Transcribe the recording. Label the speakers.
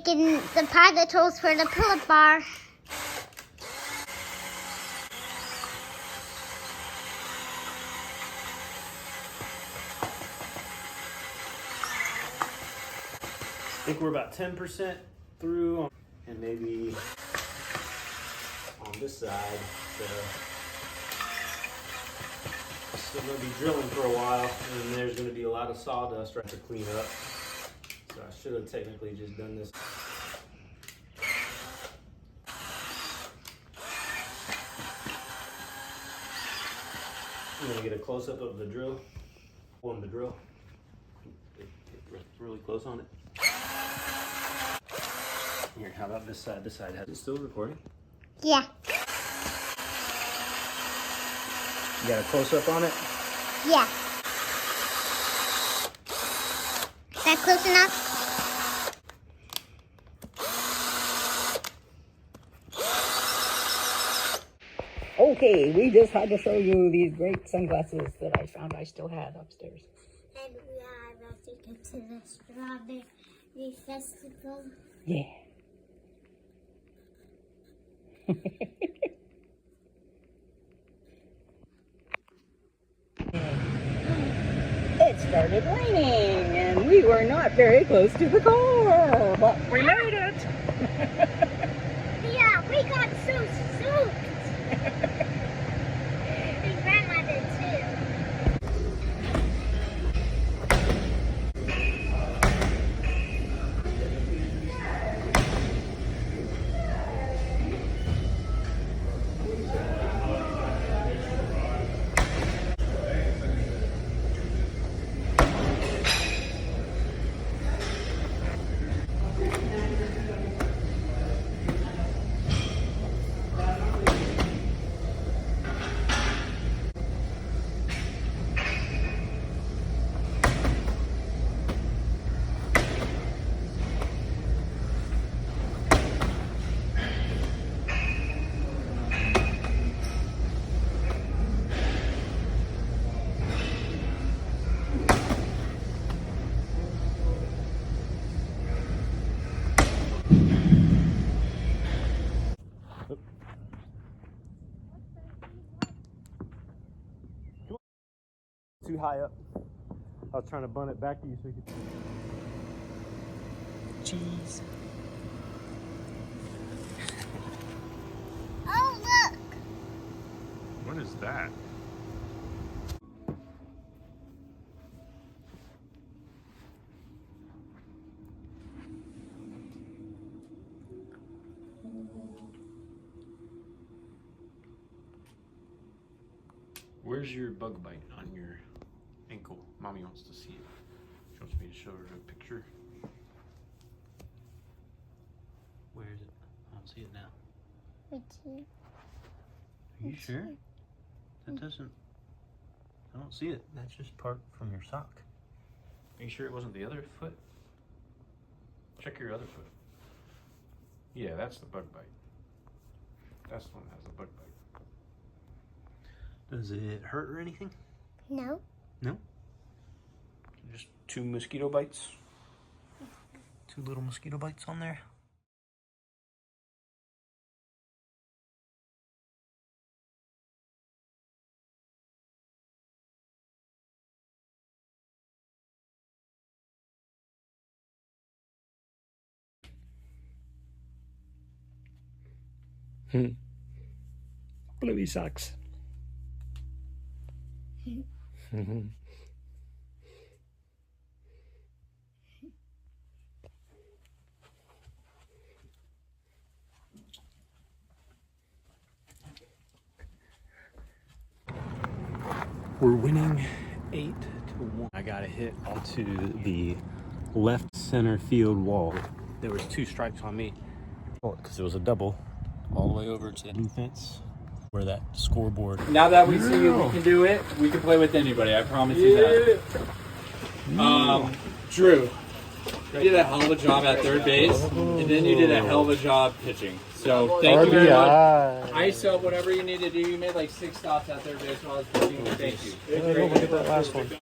Speaker 1: making the pilot tools for the pull-up bar.
Speaker 2: I think we're about 10% through, and maybe on this side, still going to be drilling for a while, and there's going to be a lot of sawdust right to clean up. So I should have technically just done this. I'm going to get a close-up of the drill, on the drill. Get really close on it. Here, how about this side? This side has it still recording?
Speaker 1: Yeah.
Speaker 2: You got a close-up on it?
Speaker 1: Yeah. Is that close enough?
Speaker 3: Okay, we just had to show you these great sunglasses that I found I still had upstairs.
Speaker 1: And we are about to go to the Strawberry Festival.
Speaker 3: Yeah. It started raining and we were not very close to the car, but we made it.
Speaker 1: Yeah, we got so soaked. And Grandma did too.
Speaker 2: Too high up. I was trying to bun it back to you so you could.
Speaker 3: Cheese.
Speaker 1: Oh, look.
Speaker 4: What is that?
Speaker 2: Where's your bug bite on your ankle? Mommy wants to see it. She wants me to show her a picture. Where is it? I don't see it now.
Speaker 1: Right here.
Speaker 2: Are you sure? That doesn't. I don't see it. That's just part from your sock. Are you sure it wasn't the other foot? Check your other foot. Yeah, that's the bug bite. That's the one that has the bug bite. Does it hurt or anything?
Speaker 1: No.
Speaker 2: No? Just 2 mosquito bites? 2 little mosquito bites on there?
Speaker 3: Bluey socks.
Speaker 2: We're winning 8-1. I got a hit onto the left center field wall. There was 2 strikes on me because it was a double all the way over to the blue fence where that scoreboard.
Speaker 5: Now that we see you can do it, we can play with anybody. I promise you that. Drew, you did a hell of a job at third base, and then you did a hell of a job pitching. So thank you very much. ISO, whatever you need to do. You made like 6 stops at third base while I was pitching. Thank you.
Speaker 2: Look at that last one.